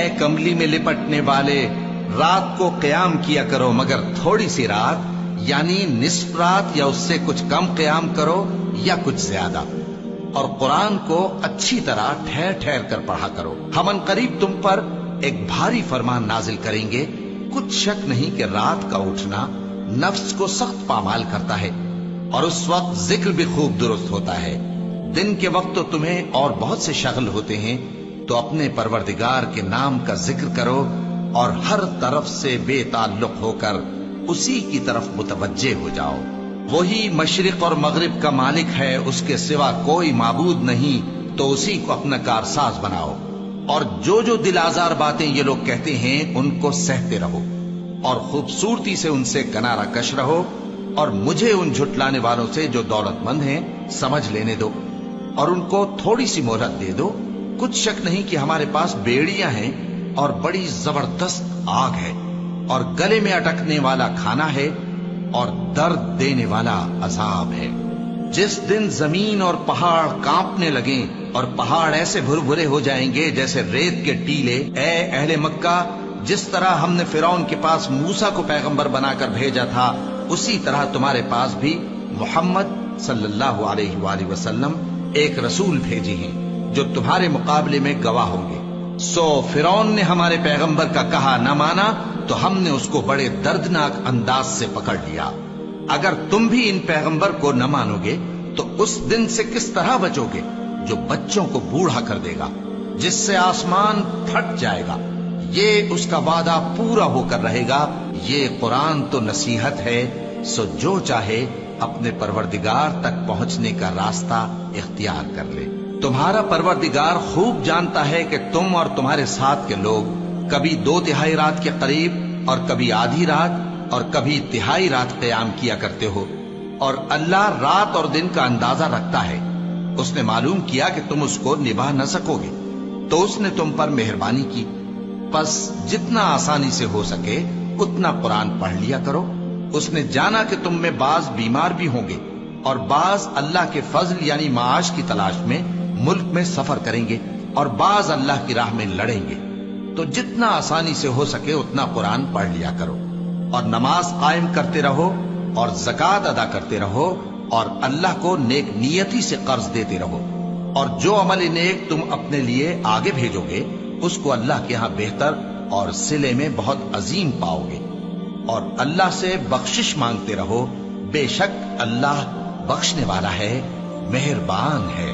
اے کملی میں لپٹنے والے، رات کو قیام کیا کرو مگر تھوڑی سی رات، یعنی نصف رات یا اس سے کچھ کم قیام کرو یا کچھ زیادہ، اور قرآن کو اچھی طرح ٹھہر ٹھہر کر پڑھا کرو۔ ہم ان قریب تم پر ایک بھاری فرمان نازل کریں گے، کچھ شک نہیں کہ رات کا اٹھنا نفس کو سخت پامال کرتا ہے، اور اس وقت ذکر بھی خوب درست ہوتا ہے۔ دن کے وقت تو تمہیں اور بہت سے شغل ہوتے ہیں، تو اپنے پروردگار کے نام کا ذکر کرو اور ہر طرف سے بے تعلق ہو کر اسی کی طرف متوجہ ہو جاؤ۔ وہی مشرق اور مغرب کا مالک ہے، اس کے سوا کوئی معبود نہیں، تو اسی کو اپنا کارساز بناؤ۔ اور جو جو دل آزار باتیں یہ لوگ کہتے ہیں ان کو سہتے رہو، اور خوبصورتی سے ان سے کنارہ کش رہو، اور مجھے ان جھٹلانے والوں سے جو دولت مند ہیں سمجھ لینے دو، اور ان کو تھوڑی سی مہلت دے دو۔ کچھ شک نہیں کہ ہمارے پاس بیڑیاں ہیں اور بڑی زبردست آگ ہے، اور گلے میں اٹکنے والا کھانا ہے، اور درد دینے والا عذاب ہے۔ جس دن زمین اور پہاڑ کانپنے لگیں اور پہاڑ ایسے بھربھرے ہو جائیں گے جیسے ریت کے ٹیلے، اے اہل مکہ، جس طرح ہم نے فرعون کے پاس موسیٰ کو پیغمبر بنا کر بھیجا تھا، اسی طرح تمہارے پاس بھی محمد صلی اللہ علیہ وآلہ وسلم ایک رسول بھیجے ہیں جو تمہارے مقابلے میں گواہ ہوں گے۔ سو فرعون نے ہمارے پیغمبر کا کہا نہ مانا تو ہم نے اس کو بڑے دردناک انداز سے پکڑ لیا۔ اگر تم بھی ان پیغمبر کو نہ مانو گے تو اس دن سے کس طرح بچو گے جو بچوں کو بوڑھا کر دے گا، جس سے آسمان پھٹ جائے گا۔ یہ اس کا وعدہ پورا ہو کر رہے گا۔ یہ قرآن تو نصیحت ہے، سو جو چاہے اپنے پروردگار تک پہنچنے کا راستہ اختیار کر لے۔ تمہارا پروردگار خوب جانتا ہے کہ تم اور تمہارے ساتھ کے لوگ کبھی 2/3 رات کے قریب اور کبھی آدھی رات اور کبھی تہائی رات قیام کیا کرتے ہو، اور اللہ رات اور دن کا اندازہ رکھتا ہے۔ اس نے معلوم کیا کہ تم اس کو نبھا نہ سکو گے، تو اس نے تم پر مہربانی کی، پس جتنا آسانی سے ہو سکے اتنا قرآن پڑھ لیا کرو۔ اس نے جانا کہ تم میں بعض بیمار بھی ہوں گے، اور بعض اللہ کے فضل یعنی معاش کی تلاش میں ملک میں سفر کریں گے، اور بعض اللہ کی راہ میں لڑیں گے، تو جتنا آسانی سے ہو سکے اتنا قرآن پڑھ لیا کرو، اور نماز قائم کرتے رہو، اور زکوٰۃ ادا کرتے رہو، اور اللہ کو نیک نیتی سے قرض دیتے رہو، اور جو عمل نیک تم اپنے لیے آگے بھیجو گے اس کو اللہ کے ہاں بہتر اور صلے میں بہت عظیم پاؤ گے، اور اللہ سے بخشش مانگتے رہو، بے شک اللہ بخشنے والا ہے، مہربان ہے۔